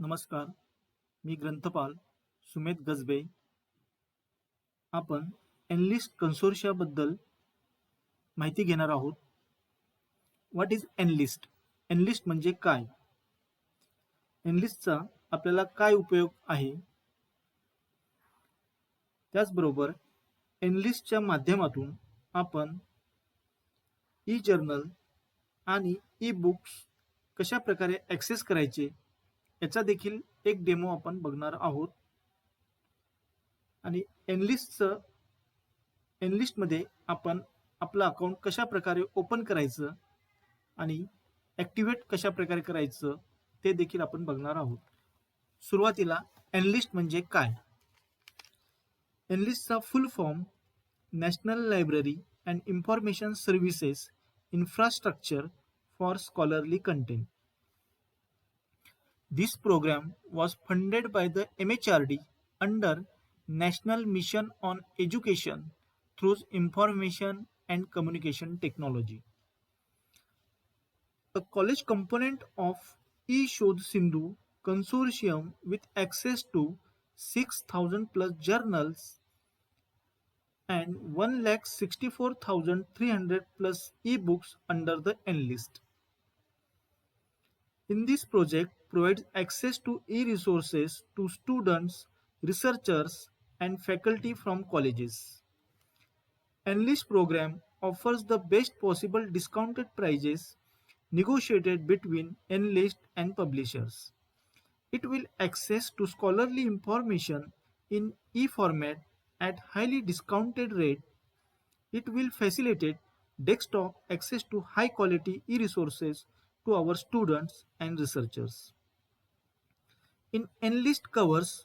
नमस्कार. मी ग्रंथपाल सुमेध गजबे. आपण एनलिस्ट कन्सोर्शियाबद्दल माहिती घेणार आहोत. What is analyst? एनलिस्ट म्हणजे काय? एनलिस्टचा आपल्याला काय उपयोग आहे? त्याचबरोबर एनलिस्टच्या माध्यमातून आपण ई जर्नल आणि ई बुक्स कशा प्रकारे ॲक्सेस करायचे याचा देखील एक डेमो आपण बघणार आहोत. आणि एनलिस्टमध्ये आपण आपलं अकाउंट कशा प्रकारे ओपन करायचं आणि ॲक्टिव्हेट कशा प्रकारे करायचं ते देखील आपण बघणार आहोत. सुरुवातीला एनलिस्ट म्हणजे काय? एनलिस्टचा full form national library and information services infrastructure for scholarly content. This program was funded by the MHRD under National Mission on Education through Information and Communication Technology. A college component of eShodh Sindhu consortium with access to 6,000 plus journals and 1,64,300 plus ebooks under the Enlist. In this project provides access to e-resources to students, researchers, and faculty from colleges. Enlist program offers the best possible discounted prices negotiated between Enlist and publishers. It will access to scholarly information in e-format at highly discounted rate. It will facilitate desktop access to high quality e-resources to our students and researchers. In Enlist covers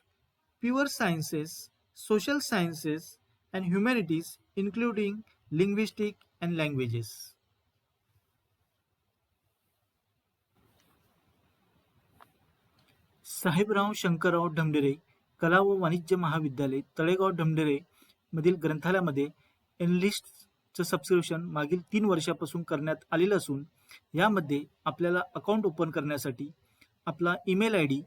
pure sciences, social sciences, and humanities, including linguistics and languages. Sahebrao Shankarrao Dhamdhere कला व वाणिज्य महाविद्यालय तळेगाव ढमढेरे मधील ग्रंथालयामध्ये एनलिस्टचं subscription मागील 3 वर्षापासून करण्यात आलेलं असून यामध्ये आपल्याला अकाउंट ओपन करण्यासाठी आपला ईमेल आय डी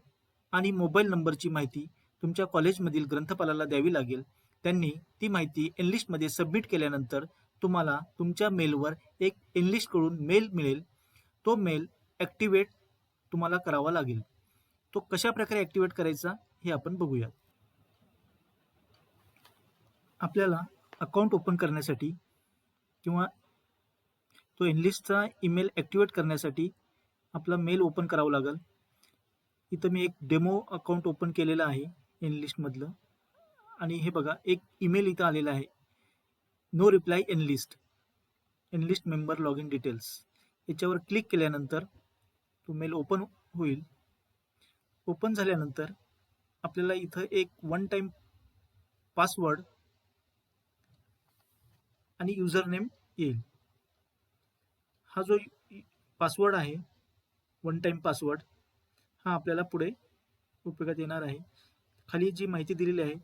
आणि मोबाईल नंबरची माहिती तुमच्या कॉलेजमधील ग्रंथपालाला द्यावी लागेल. त्यांनी ती माहिती एनलिस्टमध्ये सबमिट केल्यानंतर तुम्हाला तुमच्या मेलवर एक एनलिस्टकडून मेल मिळेल. तो मेल ॲक्टिवेट तुम्हाला करावा लागेल. तो कशा प्रकारे ॲक्टिवेट करायचा हे आपण बघूया. आपल्याला अकाउंट ओपन करण्यासाठी किंवा तो एनलिस्टचा ईमेल ॲक्टिवेट करण्यासाठी आपला मेल ओपन करावा लागेल. इथं मी एक डेमो अकाउंट ओपन केलेलं आहे एनलिस्टमधलं आणि हे बघा एक ईमेल इथं आलेला आहे. No reply enlist member log in details. याच्यावर क्लिक केल्यानंतर तो मेल ओपन होईल. ओपन झाल्यानंतर आपल्याला इथं एक वन टाइम पासवर्ड आणि युजर नेम येईल. हा जो पासवर्ड आहे वन टाइम पासवर्ड हा आपल्याला पुढे उपयोगात येणार आहे. खाली जी माहिती दिलेली आहे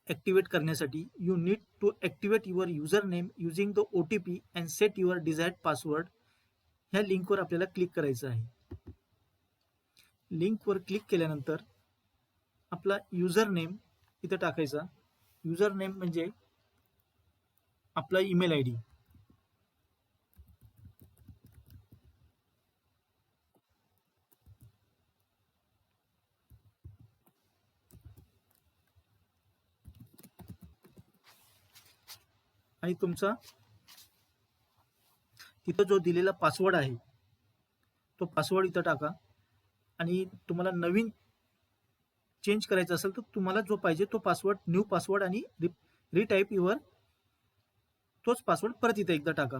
ॲक्टिवेट करण्यासाठी you need to activate your user name using the OTP and set your desired password. ह्या लिंकवर आपल्याला क्लिक करायचं आहे. लिंकवर क्लिक केल्यानंतर आपला युजर नेम इथं टाकायचा. युजर नेम म्हणजे आपला ईमेल आय डी. आणि तुमचा इथं जो दिलेला पासवर्ड आहे तो पासवर्ड इथं टाका. आणि तुम्हाला नवीन चेंज करायचा असेल तर तुम्हाला जो पाहिजे तो पासवर्ड न्यू पासवर्ड आणि रिटाईप युअर तोच पासवर्ड परत इथं एकदा टाका.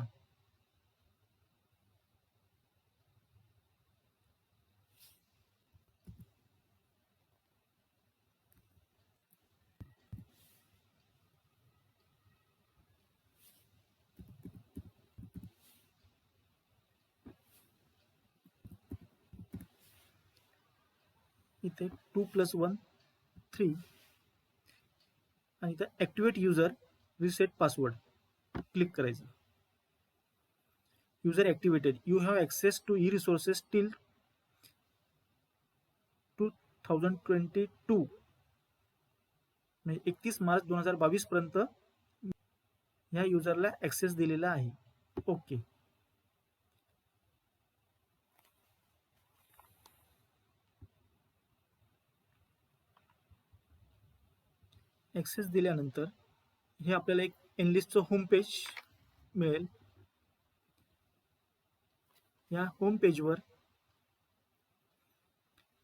इथे 2+1 3 आणि इथं activate user reset password click करायचं. User activated. You have access to e resources till 2022 म्हणजे 31 मार्च 2022 पर्यंत ह्या युजरला ऍक्सेस दिलेला आहे. ओके. ऍक्सेस दिल्यानंतर हे आपल्याला एक एनलिस्टचं होम पेज मिळेल. या होम पेजवर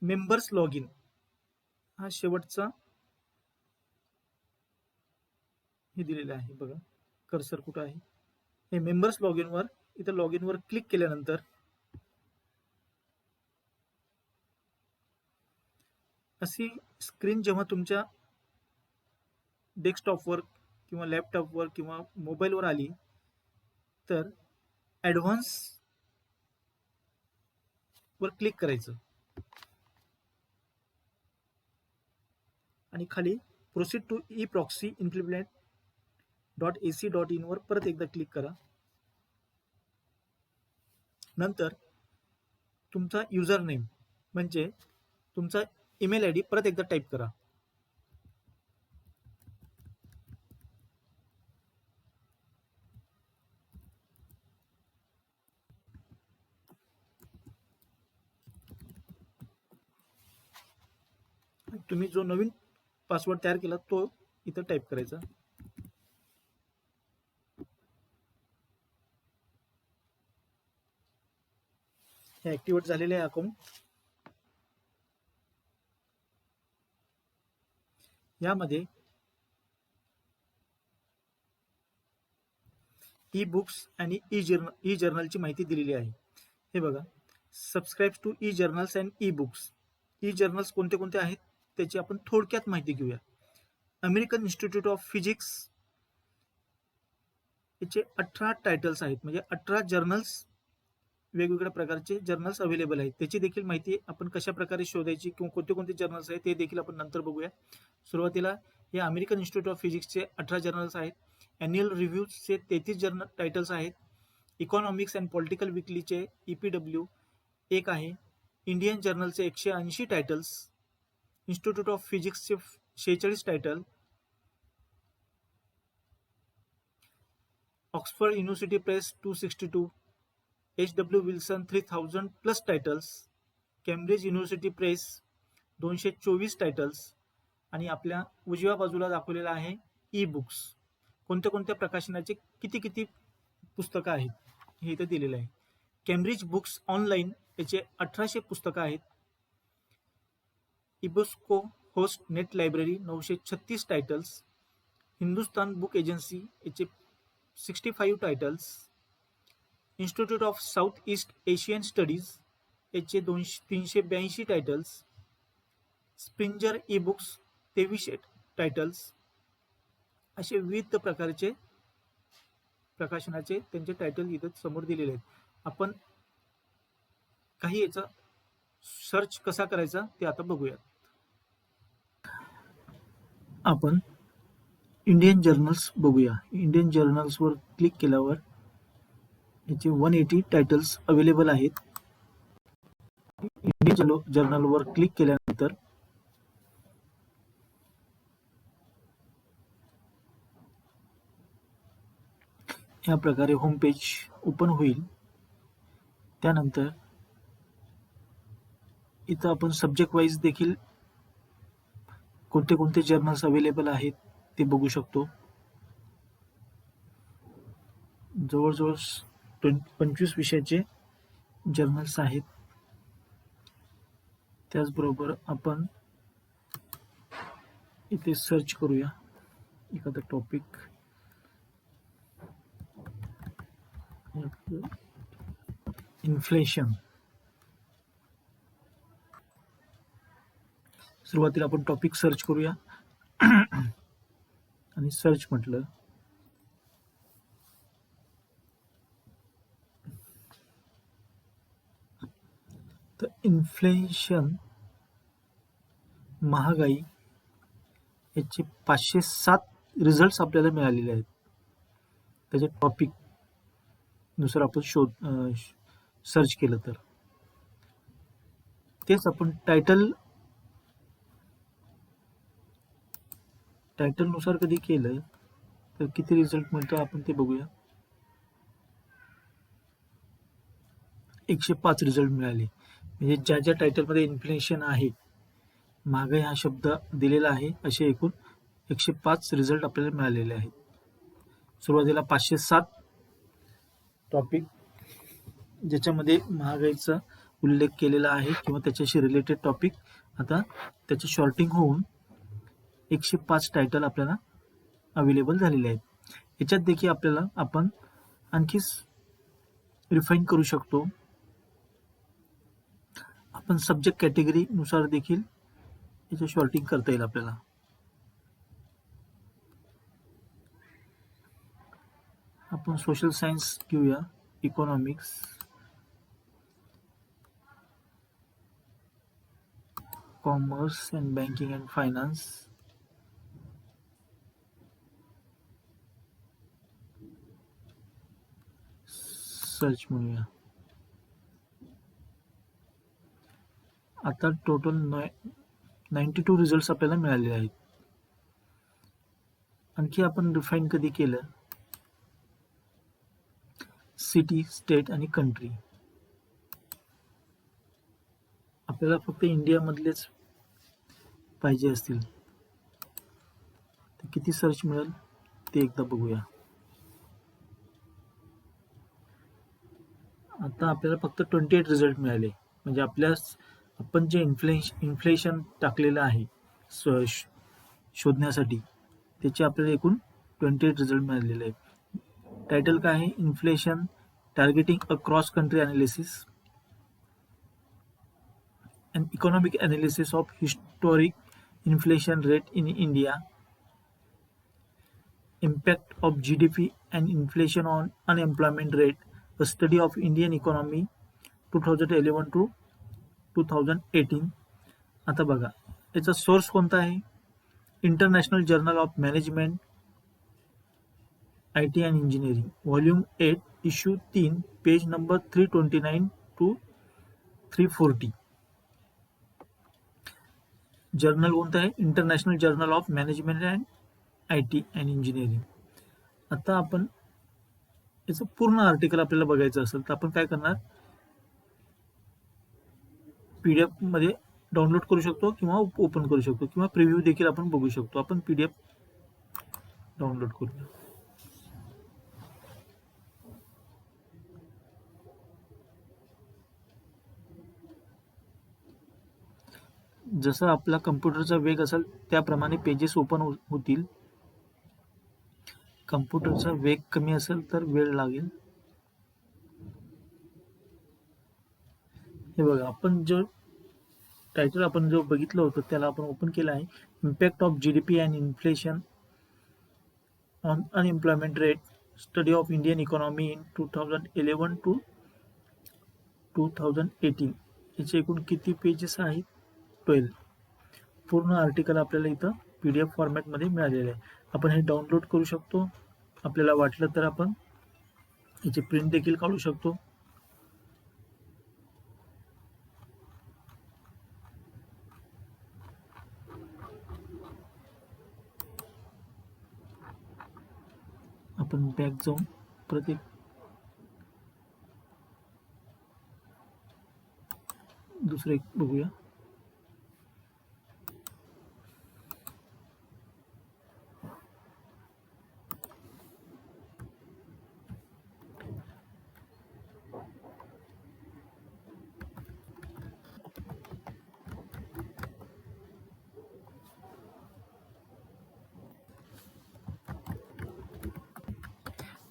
मेंबर्स लॉग इन हा शेवटचा हे दिलेला आहे. बघा कर्सर कुठं आहे. हे मेंबर्स लॉग इनवर इथं लॉग इनवर क्लिक केल्यानंतर अशी स्क्रीन जेव्हा तुमच्या डेस्कटॉपवर किंवा लॅपटॉपवर किंवा मोबाईलवर आली तर ॲडव्हान्स वर क्लिक करायचं आणि खाली proceed to E proxy implement.ac.in वर परत एकदा क्लिक करा. नंतर तुमचा युजर नेम म्हणजे तुमचा ईमेल आय डी परत एकदा टाईप करा. तुम्ही जो नवीन पासवर्ड तयार केला तो इथं टाईप करायचा. हे ऍक्टिव्हेट झालेले आहे अकाउंट. यामध्ये ई बुक्स आणि ई जर्नलची माहिती दिलेली आहे. हे बघा, subscribe to e journals and e books. E journals कोणते कोणते आहेत त्याची आपण थोडक्यात माहिती घेऊया. अमेरिकन इन्स्टिट्यूट ऑफ फिजिक्स याचे 18 टायटल्स आहेत, म्हणजे 18 जर्नल्स, वेगवेगळ्या प्रकारचे जर्नल्स अवेलेबल आहेत. त्याची देखील माहिती आपण कशा प्रकारे शोधायची किंवा कोणते कोणते जर्नल्स आहेत ते देखील आपण नंतर बघूया. सुरुवातीला हे अमेरिकन इन्स्टिट्यूट ऑफ फिजिक्सचे 18 जर्नल्स आहेत. अॅन्युअल रिव्ह्यूजचे 33 जर्नल टायटल्स आहेत. इकॉनॉमिक्स अँड पॉलिटिकल विकलीचे EPW एक आहे. इंडियन जर्नलचे 180 टायटल्स. इन्स्टिट्यूट ऑफ फिजिक्सचे 46 title. Oxford university press 262. HW Wilson 3000 plus titles. Cambridge university press 224 titles. आणि आपल्या उजव्या बाजूला दाखवलेला आहे ई बुक्स. कोणत्या कोणत्या प्रकाशनाचे किती किती पुस्तकं आहेत हे इथे दिलेलं आहे. केम्ब्रिज बुक्स ऑनलाईन याचे 1800 पुस्तकं आहेत. EBSCO host net library 936 titles. Hindustan book agency याचे 65 titles. Institute of south east Asian studies याचे 382 titles. Springer e books 23 titles. असे विविध प्रकारचे प्रकाशनाचे त्यांचे टायटल इथं समोर दिलेले आहेत. आपण काही याचा सर्च कसा करायचा ते आता बघूया. आपण इंडियन जर्नल्स बघूया. इंडियन जर्नल्सवर क्लिक केल्यावर याचे 180 टायटल्स अवेलेबल आहेत. इंडियन जर्नलवर क्लिक केल्यानंतर या प्रकारे होम पेज ओपन होईल. त्यानंतर इथं आपण सब्जेक्ट वाईज देखील कोणते कोणते जर्नल्स अवेलेबल आहेत ते बघू शकतो. जवळजवळ 25 विषयाचे जर्नल्स आहेत. त्याचबरोबर आपण इथे सर्च करूया एखादा टॉपिक. इन्फ्लेशन. सुरुवातीला आपण टॉपिक सर्च करूया आणि सर्च म्हटलं तर इन्फ्लेशन, महागाई याचे 507 रिझल्ट्स आपल्याला मिळालेले आहेत. त्याचे टॉपिक नुसार आपण सर्च केलं तर तेच आपण टायटल टायटलनुसार कधी केलं तर किती रिझल्ट मिळतो आपण ते बघूया. 105 रिझल्ट मिळाले. म्हणजे ज्या ज्या टायटलमध्ये इन्फ्लेशन आहे, महागाई हा शब्द दिलेला आहे, असे एकूण 105 रिझल्ट आपल्याला मिळालेले आहेत. सुरुवातीला 507 टॉपिक ज्याच्यामध्ये महागाईचा उल्लेख केलेला आहे किंवा त्याच्याशी रिलेटेड टॉपिक. आता त्याचे शॉर्टिंग होऊन 105 टायटल आपल्याला अवेलेबल झालेले आहेत. याच्यात देखील आपण आणखी रिफाईन करू शकतो. आपण सब्जेक्ट कॅटेगरी नुसार देखील याचं शॉर्टिंग करता येईल आपल्याला. आपण सोशल सायन्स घेऊया, economics, commerce and banking and finance, search म्हणूया. आता टोटल 92 रिझल्ट आपल्याला मिळालेले आहेत. आणखी आपण रिफाईन कधी केलं, सिटी, स्टेट आणि कंट्री. आपल्याला फक्त इंडियामधलेच पाहिजे असतील तर किती सर्च मिळेल ते एकदा बघूया. आता आपल्याला फक्त 28 रिझल्ट मिळाले. म्हणजे आपण जे इन्फ्लेशन टाकलेलं आहे शोधण्यासाठी, त्याचे आपल्याला एकूण 28 रिझल्ट मिळालेले आहेत. टायटल काय आहे, inflation targeting a cross country analysis and economic analysis of historic inflation rate in India, impact of GDP and inflation on unemployment rate, a study of Indian economy 2011 to 2018. आता बघा, याचा source कोणता आहे, international journal of management IT and engineering, volume 8, issue 3, page number 329 to 340. Journal कोणता आहे, international journal of management and IT and engineering. आता आपण याचं पूर्ण आर्टिकल आपल्याला बघायचं असेल तर आपण काय करणार, PDF मध्ये डाउनलोड करू शकतो किंवा ओपन करू शकतो किंवा प्रिव्ह्यू देखील आपण बघू शकतो. आपण PDF डाउनलोड करूया. जसं आपला कम्प्युटरचा वेग असेल त्याप्रमाणे पेजेस ओपन होतील. कम्प्युटरचा वेग कमी असेल तर वेळ लागेल. हे बघा, आपण जो टायटल आपण जो बघितलं होतं त्याला आपण ओपन केलं आहे, impact of GDP and inflation on unemployment rate, study of Indian economy in 2011 to 2018. याचे एकूण किती पेजेस आहेत, 12. पूर्ण आर्टिकल आपल्याला इथं PDF फॉर्मॅटमध्ये मिळालेलं आहे. आपण हे डाउनलोड करू शकतो. आपल्याला वाटलं तर आपण याची प्रिंट देखील काढू शकतो. आपण बॅक जाऊन प्रत्येक दुसरं एक बघूया.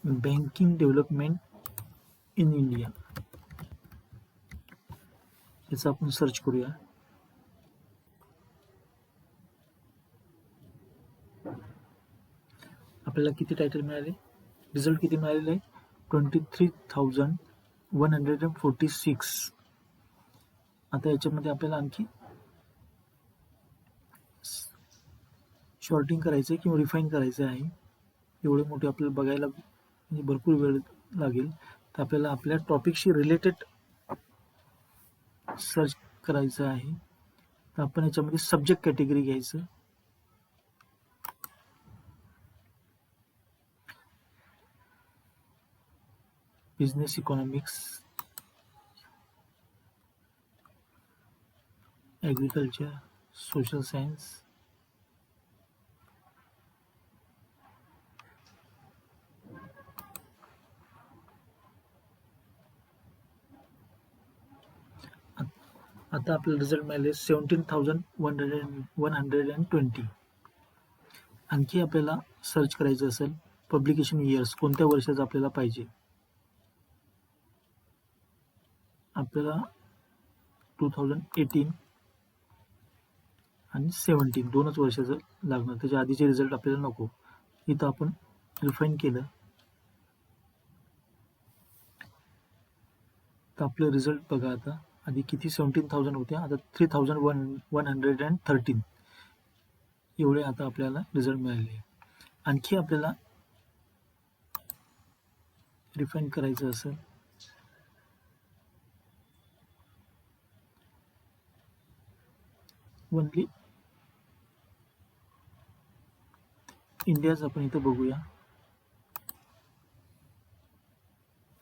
बँकिंग डेव्हलपमेंट इन इंडिया, याचं आपण सर्च करूया. आपल्याला किती टायटल मिळाले, रिझल्ट किती मिळालेले आहे, 23,146. आता याच्यामध्ये आपल्याला आणखी शॉर्टिंग करायचं आहे किंवा रिफाईन करायचं आहे. एवढे मोठे आपल्याला बघायला म्हणजे भरपूर वेळ लागेल. तर आपल्याला आपल्या टॉपिकशी रिलेटेड सर्च करायचं आहे. तर आपण याच्यामध्ये सब्जेक्ट कॅटेगरी घ्यायचं. Business economics, agriculture, social science. आता आपल्याला रिझल्ट मिळाले 17,120. आणखी आपल्याला सर्च करायचं असेल पब्लिकेशन इयर्स, कोणत्या वर्षाचं आपल्याला पाहिजे. आपल्याला 2018 आणि 17 दोनच वर्षाचं लागणार, त्याच्या आधीचे रिझल्ट आपल्याला नको. इथं आपण रिफाईन केलं तर आपलं रिझल्ट बघा. आता आधी किती 17,000 होते, आता 3,113 एवढे आता आपल्याला रिझल्ट मिळाले. आणखी आपल्याला रिफाईन करायचं असेल ओनली इंडियाच आपण इथं बघूया.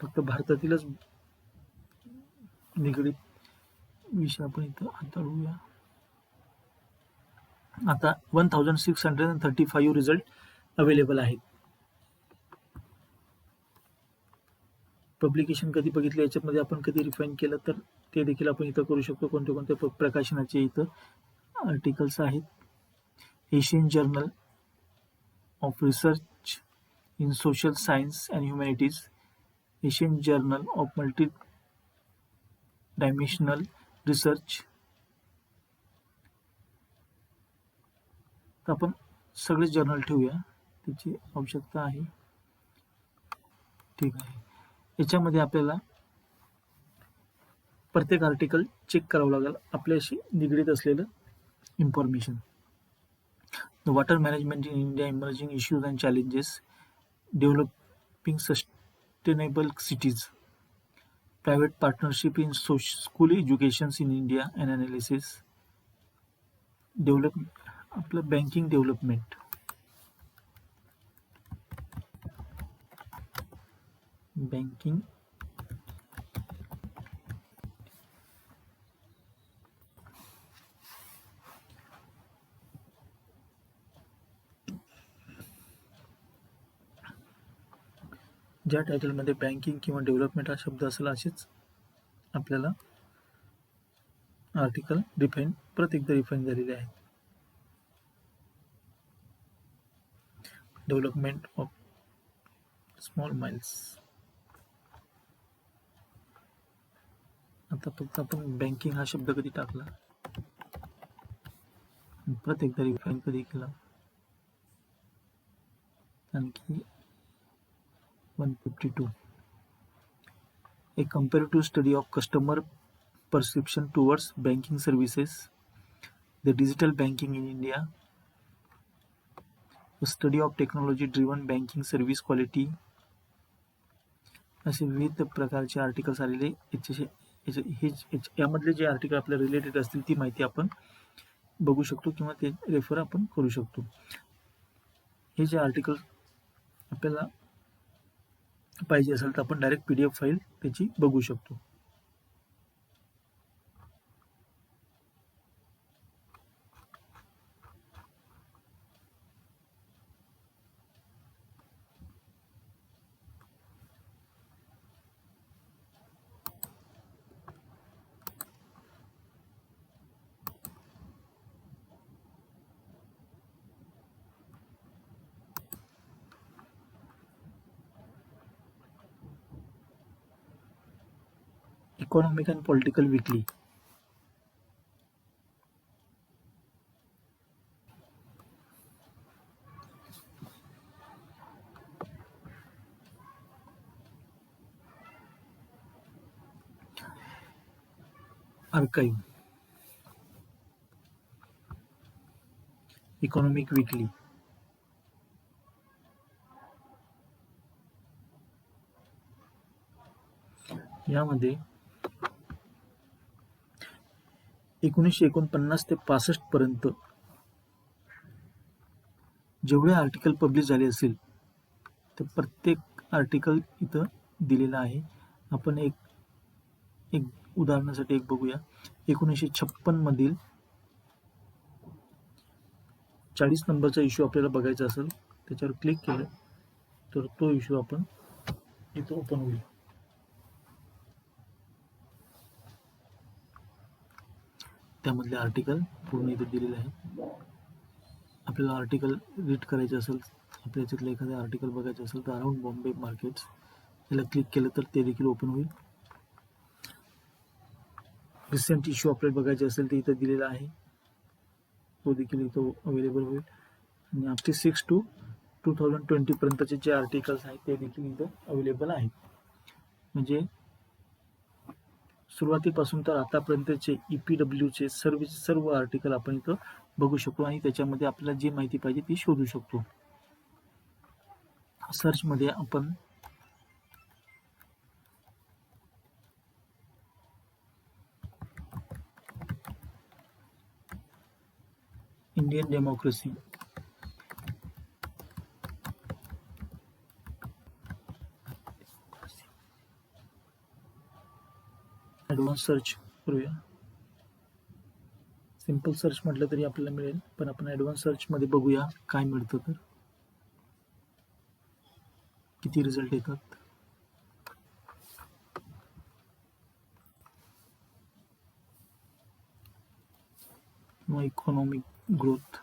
फक्त भारतातीलच निगडीत विषय आपण इथं हाताळूया. आता 1,635 रिझल्ट अवेलेबल आहेत. पब्लिकेशन कधी बघितलं याच्यामध्ये आपण कधी रिफाईन केलं तर ते देखील आपण इथं करू शकतो. कोणत्या कोणत्या प्रकाशनाचे इथं आर्टिकल्स आहेत. Asian journal of research in social science and humanities, Asian journal of multi dimensional research. तर आपण सगळे जर्नल ठेवूया, त्याची आवश्यकता आहे. ठीक आहे. याच्यामध्ये आपल्याला प्रत्येक आर्टिकल चेक करावं लागेल आपल्याशी निगडीत असलेलं information. The water management in India, emerging issues and challenges, developing sustainable cities, private partnership in school educations in India and analysis, आपलं बँकिंग डेव्हलपमेंट, बँकिंग ज्या टायटलमध्ये बँकिंग किंवा डेव्हलपमेंट हा शब्द असेल असेच आपल्याला आर्टिकल परत एकदा रिफाईन झालेले आहेत. Development of small miles. आता फक्त आपण बँकिंग हा शब्द कधी टाकला, परत एकदा रिफाईन कधी केला. आणखी 152, a comparative study of customer perception towards banking services, the digital banking in India, a study of technology driven banking service quality. असे विविध प्रकारचे आर्टिकल्स आलेले. यामधले जे आर्टिकल आपल्याला रिलेटेड असतील ती माहिती आपण बघू शकतो किंवा ते रेफर आपण करू शकतो. हे जे आर्टिकल आपल्याला पाहिजे असेल तर आपण डायरेक्ट PDF फाईल त्याची बघू शकतो. Economic and political weekly. Archive, economic weekly. यामध्ये 1949 ते 65 पर्यंत जेवढे आर्टिकल पब्लिश झाले असेल ते प्रत्येक आर्टिकल इथं दिलेला आहे. आपण एक एक उदाहरणासाठी एक बघूया. 1956 मधील 40 नंबरचा इश्यू आपल्याला बघायचा असेल, त्याच्यावर क्लिक केलं तर तो इश्यू आपण इथं ओपन होईल. त्यामधले आर्टिकल पूर्ण इथे दिलेले आहे. आपल्याला आर्टिकल रीड करायचे असेल, आपल्या याच्यातलं एखादं आर्टिकल बघायचं असेल तर अराउंड बॉम्बे मार्केट्स याला क्लिक केलं तर ते देखील ओपन होईल. रिसेंट इश्यू आपल्याला बघायचे असेल तर इथं दिलेला आहे, तो देखील इथं अवेलेबल होईल. आणि आपले 6 to 2020 पर्यंतचे जे आर्टिकल्स आहेत ते देखील इथं अवेलेबल आहेत. म्हणजे सुरुवातीपासून तर आतापर्यंतचे EPWचे सर्व आर्टिकल आपण इथं बघू शकतो आणि त्याच्यामध्ये आपल्याला जी माहिती पाहिजे ती शोधू शकतो. सर्चमध्ये आपण इंडियन डेमोक्रेसी ॲडव्हान्स सर्च करूया. सिंपल सर्च म्हटलं तरी आपल्याला मिळेल, पण आपण ॲडव्हान्स सर्चमध्ये बघूया काय मिळतं, तर किती रिझल्ट येतात. किंवा इकॉनॉमिक ग्रोथ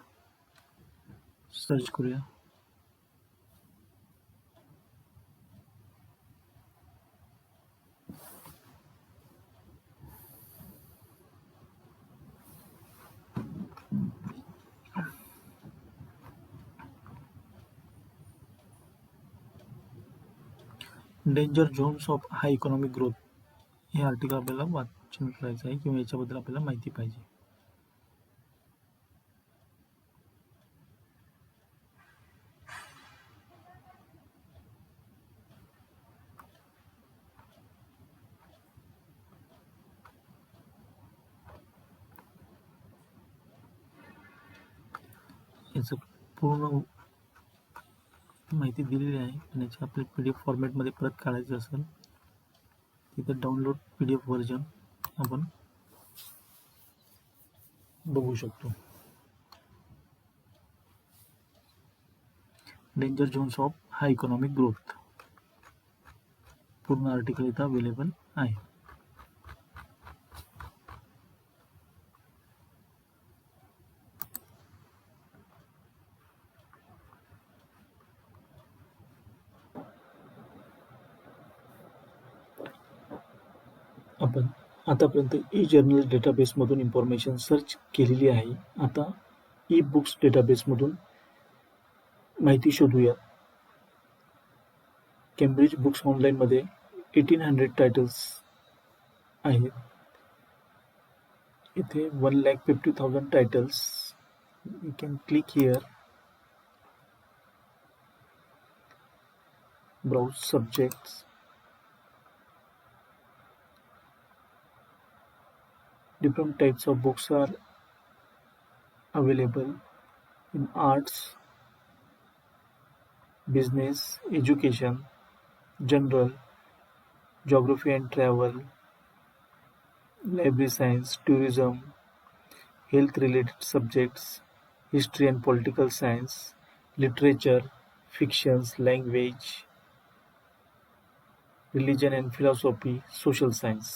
सर्च करूया. Danger zones of high economic growth हे आर्टिकल आपल्याला वाचन करायचं आहे किंवा याच्याबद्दल आपल्याला माहिती पाहिजे. याचं पूर्ण माहिती दिलेली आहे, आणि याची आपल्या PDF फॉर्मॅटमध्ये परत काढायचं असेल तिथं डाउनलोड PDF व्हर्जन आपण बघू शकतो. Danger zones of high economic growth पूर्ण आर्टिकल इथं अवेलेबल आहे. आपण आतापर्यंत E-जर्नल डेटाबेसमधून इन्फॉर्मेशन सर्च केलेली आहे. आता E-बुक्स डेटाबेसमधून माहिती शोधूया. केम्ब्रिज बुक्स ऑनलाईनमध्ये 1800 टायटल्स आहेत. इथे 1,50,000 titles. You can click here, browse subjects. Different types of books are available in arts, business, education, general, geography and travel, library science, tourism, health related subjects, history and political science, literature, fictions, language, religion and philosophy, social science.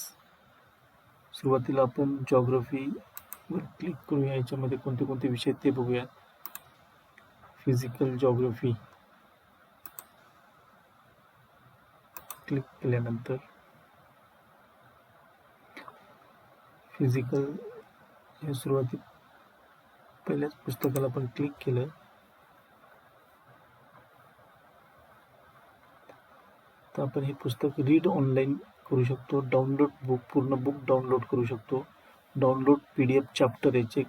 सुरुवातीला आपण जॉग्रफीवर click करूया. याच्यामध्ये कोणते कोणते विषय ते बघूया. Physical geography click केल्यानंतर फिजिकल हे सुरुवाती पहिल्याच पुस्तकाला आपण क्लिक केलं तर आपण हे पुस्तक रीड ऑनलाईन करू शकतो. डाउनलोड बुक पूर्ण बुक डाउनलोड करू शकतो. डाउनलोड PDF चॅप्टर याचे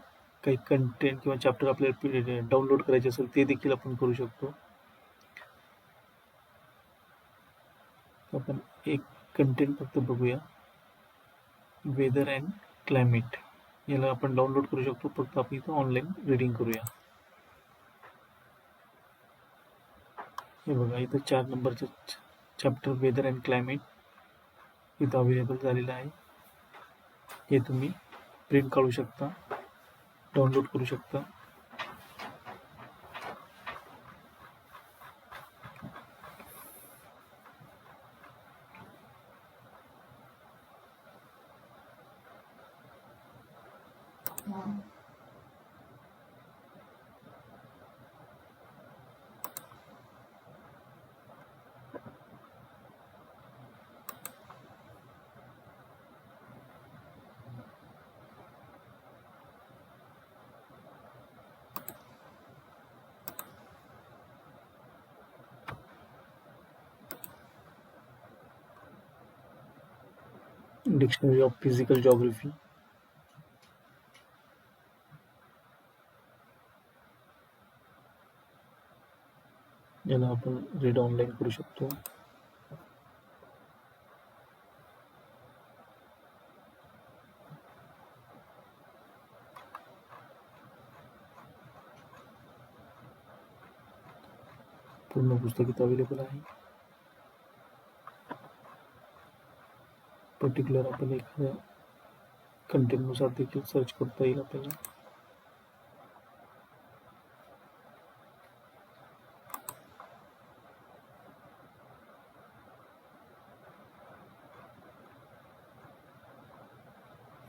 काही कंटेंट किंवा चॅप्टर आपल्याला डाउनलोड करायचे असेल ते देखील आपण करू शकतो. आपण एक कंटेंट फक्त बघूया. वेदर अँड क्लायमेट याला आपण डाउनलोड करू शकतो. फक्त आपण इथं ऑनलाईन रीडिंग करूया. हे बघा इथं 4 नंबरचं चॅप्टर वेदर अँड क्लायमेट इथं अवेलेबल झालेलं आहे. हे तुम्ही प्रिंट काढू शकता, डाउनलोड करू शकता. डिक्शनरी ऑफ फिजिकल जॉग्राफी, याला आपण रीड ऑनलाईन करू शकतो. पूर्ण पुस्तक इथं अवेलेबल आहे. पर्टिक्युलर आपण एखाद्या कंटेंटनुसार देखील सर्च करता येईल आपल्याला.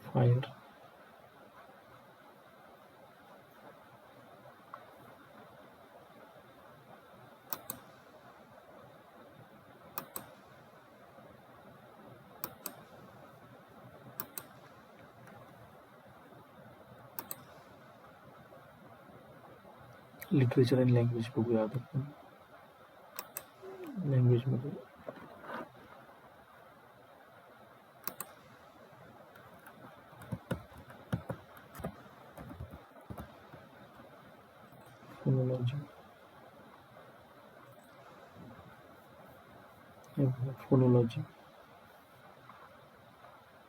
फायर, लिटरेचर अँड लँग्वेज बघूया आपण. लँग्वेजमध्ये फोनोलॉजी, फोनोलॉजी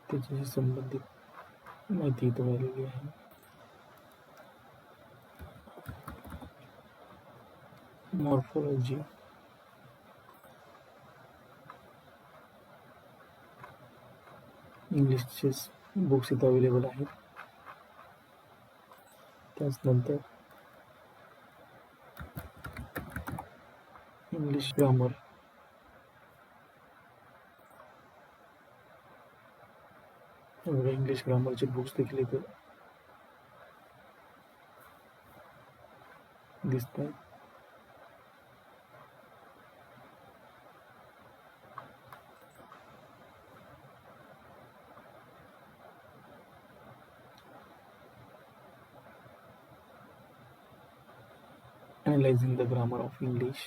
त्याच्याशी संबंधित माहिती इथं मिळालेली आहे. मॉर्फोलॉजी, इंग्लिशचे बुक्स इथं अवेलेबल आहेत. त्याचनंतर इंग्लिश ग्रामर, इंग्लिश ग्रामरचे बुक्स देखील इथं दिसत आहेत. Analysing the grammar of English,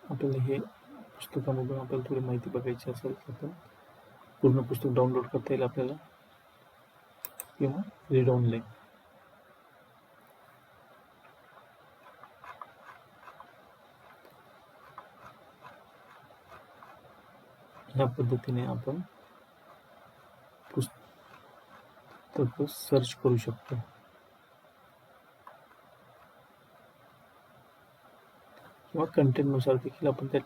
आपल्याला हे पुस्तकामधून आपल्याला थोडी माहिती बघायची असेल तर आपण पूर्ण पुस्तक डाउनलोड करता येईल आपल्याला किंवा रीड ऑनलाईन. ह्या पद्धतीने आपण पुस्तक सर्च करू शकतो. किंवा कंटेंटनुसार देखील आपण त्या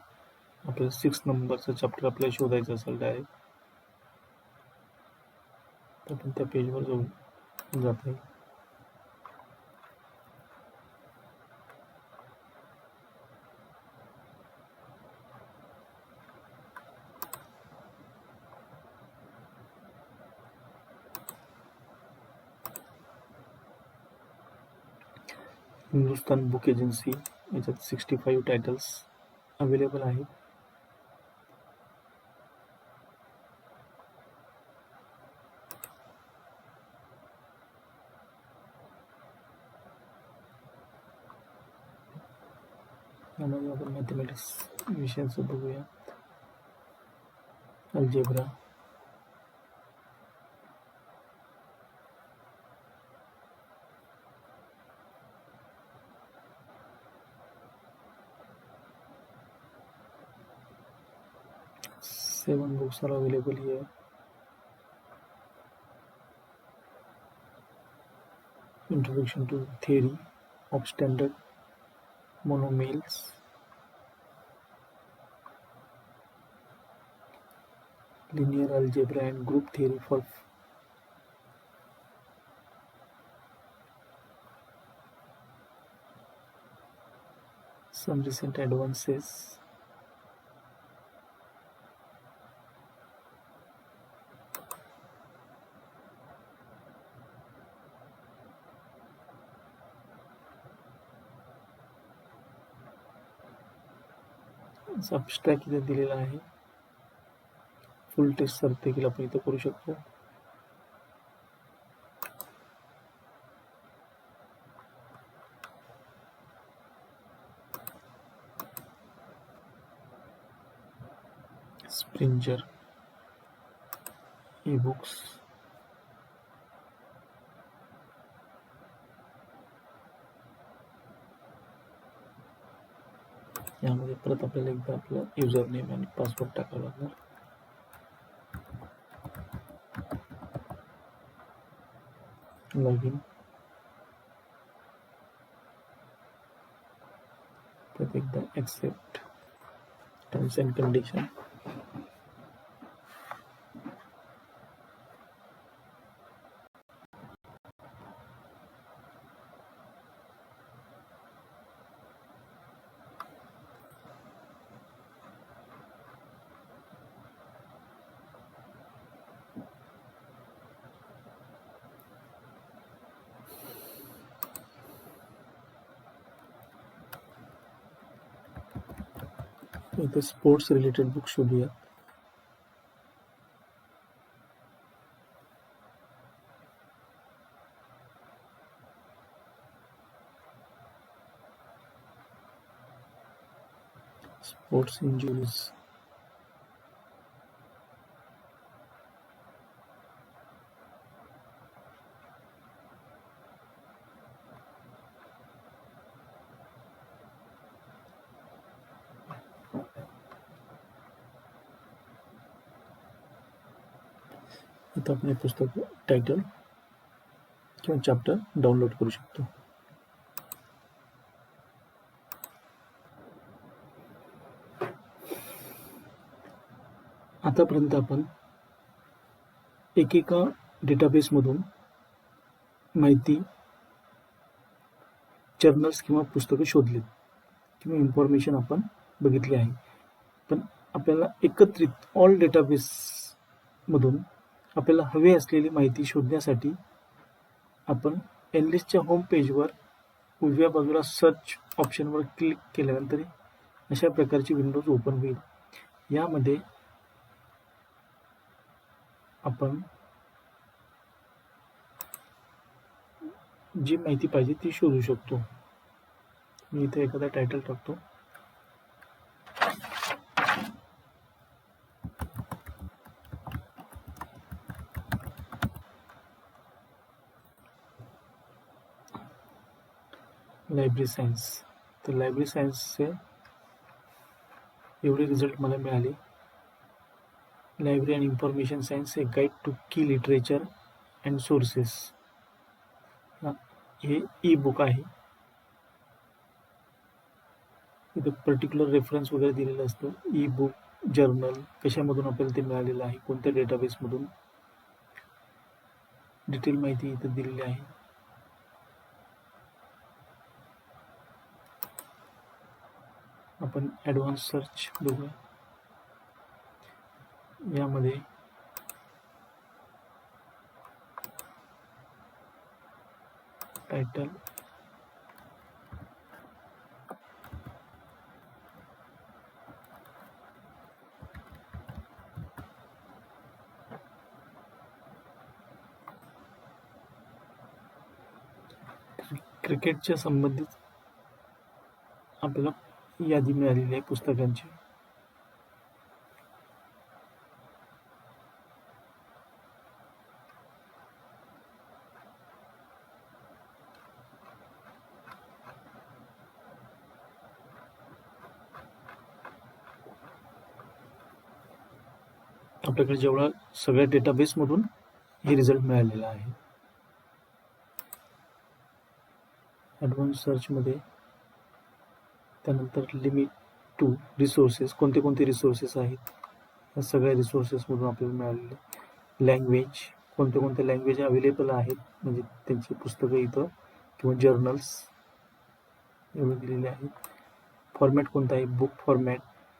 आपल्याला 6 नंबरचा चॅप्टर आपल्याला शोधायचा असेल डायरेक्ट तर आपण त्या पेजवर जाऊन जाता येईल. हिंदुस्तान बुक एजन्सी याच्यात 65 टायटल्स अवेलेबल आहेत. यामध्ये आपण मॅथमॅटिक्स विषयांचं बघूया. Algebra, seven books are available here. Introduction to theory of standard monomales, linear algebra and group theory for some recent advances. Subtract इथे दिलेला आहे. फुल टेस्ट सर्च देखील आपण इथे करू शकतो. स्प्रिंजर ई बुक्स, यामध्ये परत आपल्याला एकदा आपला युजर नेम आणि पासवर्ड टाकावा लागणार. लॉग इन, परत एकदा ॲक्सेप्ट टर्म्स अँड कंडिशन. इथे स्पोर्ट्स रिलेटेड बुक शोधूया. स्पोर्ट्स इंजुरीज, इथं आपण पुस्तक टायटल किंवा चॅप्टर डाउनलोड करू शकतो. आतापर्यंत आपण एकेका डेटाबेसमधून माहिती, जर्नल्स किंवा पुस्तकं शोधलीत किंवा इन्फॉर्मेशन आपण बघितली आहे. पण आपल्याला एकत्रित ऑल डेटाबेसमधून आपल्याला हवी असलेली माहिती शोधण्यासाठी आपण एनलिस्टच्या होम पेजवर उजव्या बाजूला सर्च ऑप्शनवर क्लिक केल्यानंतर अशा प्रकारची विंडोज ओपन होईल. यामध्ये आपण जी माहिती पाहिजे ती शोधू शकतो. मी इथे एखादा टायटल टाकतो. Library science. तर लायब्ररी सायन्सचे एवढे रिझल्ट मला मिळाले. Library and information science, a guide to key literature and sources. हे ई बुक आहे. इथे पर्टिक्युलर रेफरन्स वगैरे दिलेलं असतं. ई बुक, जर्नल कशामधून आपल्याला ते मिळालेलं आहे, कोणत्या डेटाबेसमधून, डिटेल माहिती इथे दिलेली आहे. आपण ॲडव्हान्स सर्च बघूया. यामध्ये टायटल, क्रिकेटच्या संबंधित आपल्याला यादी मिळालेली आहे पुस्तकांची. आपल्याकडे जेवढा सगळ्या डेटाबेसमधून हे रिझल्ट मिळालेला आहे. ॲडव्हान्स सर्चमध्ये त्यानंतर लिमिट टू रिसोर्सेस, कोणते कोणते रिसोर्सेस आहेत या सगळ्या रिसोर्सेसमधून आपल्याला मिळालेले. लँग्वेज, कोणत्या कोणत्या लँग्वेज अवेलेबल आहेत म्हणजे त्यांची पुस्तकं इथं किंवा जर्नल्स एवढे दिलेले आहेत. फॉर्मॅट कोणता आहे, book format,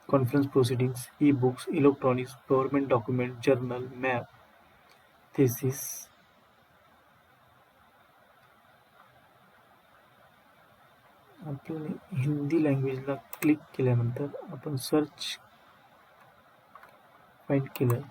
conference proceedings, e books, electronics, government document, journal, map, thesis. आपल्याला हिंदी लँग्वेजला क्लिक केल्यानंतर आपण सर्च फाइंड केलं.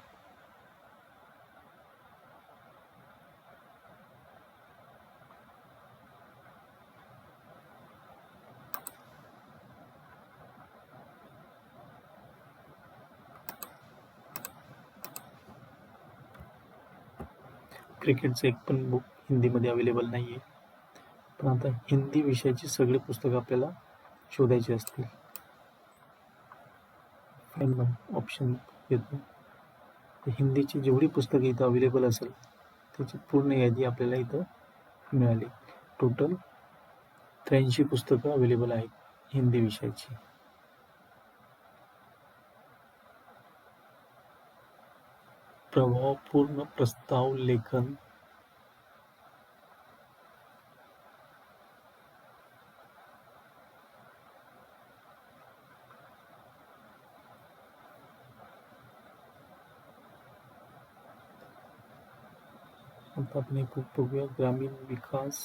क्रिकेटचं एक पण बुक हिंदीमध्ये अवेलेबल नाही आहे. पण आता हिंदी विषयाची सगळी पुस्तकं आपल्याला शोधायची असतील. फाइंड ऑप्शन येतो. हिंदीची जेवढी पुस्तकं इथं अवेलेबल असेल त्याची पूर्ण यादी आपल्याला इथं मिळाली. टोटल 83 पुस्तकं अवेलेबल आहेत हिंदी विषयाची. प्रभावपूर्ण प्रस्ताव लेखन, आता आपण एक बुक बघूया, ग्रामीण विकास.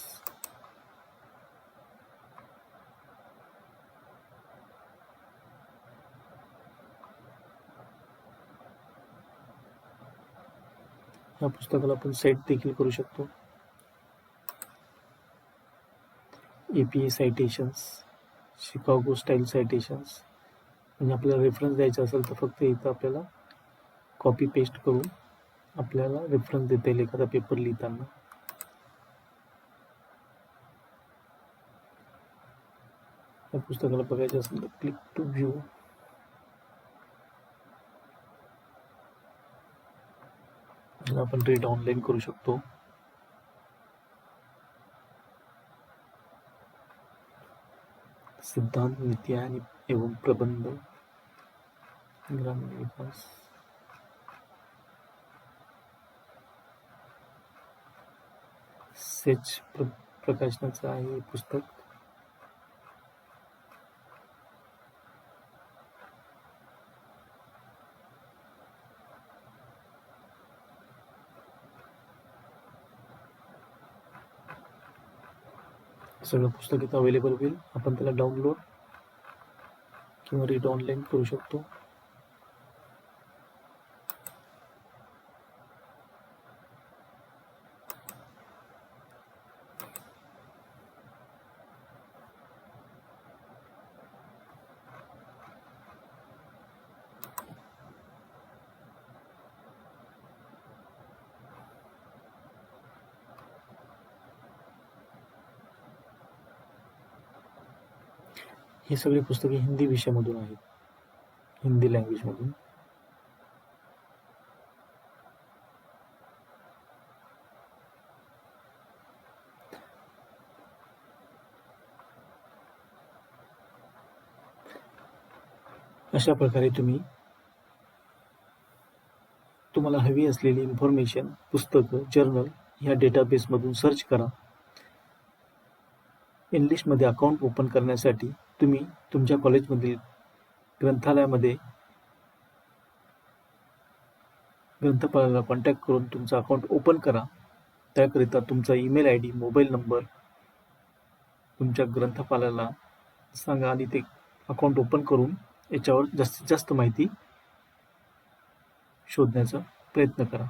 या पुस्तकाला आपण सेट देखील करू शकतो. APA citations, Chicago style citations. म्हणजे आपल्याला रेफरन्स द्यायचा असेल तर फक्त इथं आपल्याला कॉपी पेस्ट करून आपल्याला रेफरन्स देता येईल एखादा पेपर लिहिताना. या पुस्तकाला बघायचं असेल तर क्लिक टू व्ह्यू. आपण रीड ऑनलाईन करू शकतो. सिद्धांत, नीति आणि एवं प्रबंध, ग्रामीण विकास. सेच प्रकाशनाचं आहे हे पुस्तक. सगळं पुस्तक इथं अवेलेबल होईल. आपण त्याला डाउनलोड किंवा रीड ऑनलाईन करू शकतो. ही सगळी पुस्तके हिंदी विषयामधून आहेत, हिंदी लँग्वेजमधून. अशा प्रकारे तुम्हाला हवी असलेली इन्फॉर्मेशन, पुस्तकं, जर्नल ह्या डेटाबेसमधून सर्च करा. इंग्लिशमध्ये अकाउंट ओपन करण्यासाठी तुम्ही तुमच्या कॉलेजमधील ग्रंथालयामध्ये ग्रंथपालाला कॉन्टॅक्ट करून तुमचं अकाउंट ओपन करा. त्याकरिता तुमचा ईमेल ID, मोबाईल नंबर तुमच्या ग्रंथपालाला सांगा आणि ते अकाउंट ओपन करून याच्यावर जास्तीत जास्त माहिती शोधण्याचा प्रयत्न करा.